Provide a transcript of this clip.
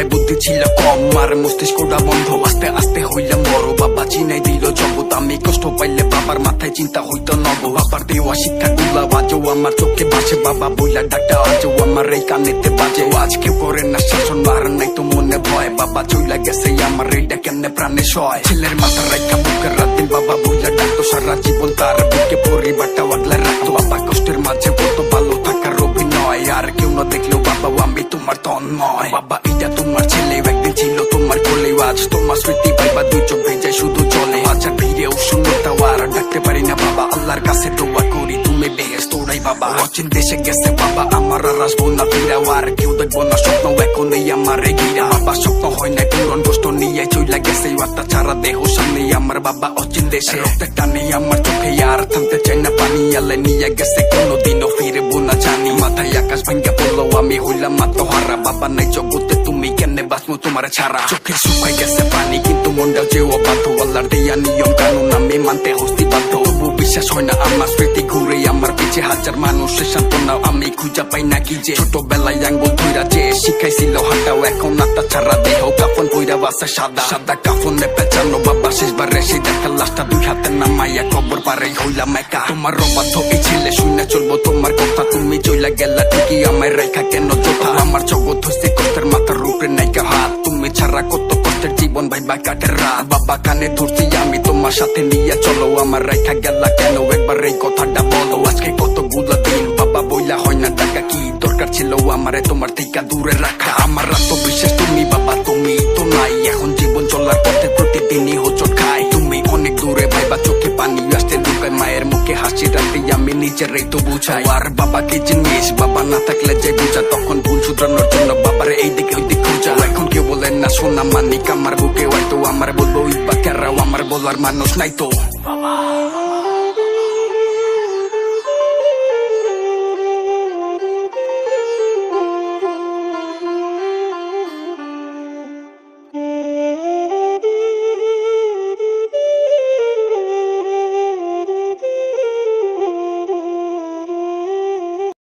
মাথায় বুদ্ধি ছিল কম, আর মস্তিষ্কটা বন্ধ। আস্তে আস্তে হইলাম বড়, বাবা চিনাই দিল জগৎ। আমি কষ্ট পাইলে বাবার মাথায় চিন্তা হইতো নব। বাবার দেওয়া শিক্ষা গুলা আজও আমার চোখে ভাসে, বাবা বইলা ডাকটা আজও আমার এই কানেতে বাজে। আজ কেউ করে না শাসন, আর নাই তো মনে ভয়, বাবা চইলা গেছে আমার এইটা কেমনে প্রাণে সয়। ছেলের মাথা রাখা বুকের রাতিন বাবা বইলা ডাকতো, সারা জীবন তার বুকে পরিবারটা আগলে রাখতো। বাবা কষ্টের মাঝে বলতো ভালো থাকার অভিনয়, আর কেউ না দেখলেও বাবা আমি তোমার তন্ময়। বাবা এটা তোমার ছেলে, একদিন ছিল তোমার কোলে, আজ তোমার স্মৃতি পাইবা দুই চোখ ভেজে শুধু চলে। আজ আর ভিড়েও শূন্যতা আর ডাকতে পারি না বাবা, আল্লাহর কাছে দোয়া করি তুমি বেহেশত তোরাই বাবা। অচিন দেশে গেছে বাবা আমার, আর আসবো না ফিরা, আর কেউ দেখবো না স্বপ্ন এখন এই আমার ঘিরা। বাবা স্বপ্ন হয় না পূরণ, কষ্ট নিয়ে চইলা গেছে অত্যাচারা দেহ সামনে আমার বাবা অচিন দেশে। রক্তের টানে আমার চোখে আর থামতে চাই না পানি, আলে নিয়ে গেছে কোনোদিনও ফিরবো না জানি। মাথায় আকাশ ভাঙ্গা পড়লো আমি হইলাম আত্মহারা, বাবা নাই জগতে তুমি কেমনে বাঁচবো তোমার ছাড়া। চোখে শুকাই গেছে পানি কিন্তু মনটা যে অবাধ্য, আল্লাহর দেয়া নিয়ম কানুন আমি মানতে হস্তি বাধ্য। তবু বিশ্বাস হয় না আমার স্মৃতি ঘুরে আমার পিছে, হাজার মানুষের সান্ত্বনা আমি খুঁজা পাই না কি যে। ছোটবেলায় আঙ্গুল ধইরা যে শিখাইছিল হাঁটাও, এখন আত্মা ছাড়া দেহ কাফন কইরা বাসে সাদা সাদা কাফনে পেঁচানো। বাবা শেষবারে সেই দেখা লাশটা দুই হাতে নামাইয়া কবর পারে হইলাম একা। তোমার অবাধ্য এই ছেলে শুনে চলবো তোমার কথা, তুমি চইলা গেলা ঠিকই আমায় রেখা কেন চোখা। আমার জগৎ হইছে কষ্টের মাথার উপরে নাইকা হাত, তুমি ছাড়া কত কষ্টের জীবন ভাইবা কাটের রাত। বাবা কানে ধরছি আমি তোমার সাথে নিয়ে চলো, আমার রেখা গেলা কেন একবার এই কথাটা বলো। আজকে কতগুলা দিন বাবা বইলা হয় না টাকা, কি দরকার ছিল আমারে তোমার থেকে দূরে রাখা। আমার আত্মবিশ্বাস তুমি বাবা তুমি তো নাই, এখন জীবন চলার পথে প্রতিদিনই হোঁচট খাই। তুমি অনেক দূরে ভাইবা চোখে পানি আসতে লুকায়, মায়ের মুখে হাসি রাখতে আমি নিজেরাই তো বুঝাই। আর বাবাকে জিনিস বাবা না থাকলে যে বুঝা, তখন ভুল শুধরানোর জন্য বাবার এই দিকে ওই দিকে খুঁজা। এখন কেউ বলেন না সোনা মানিক আমার বুকে হয়তো, আমার বলবো ইবা কেরাও আমার বলার মানুষ নাই তো বাবা।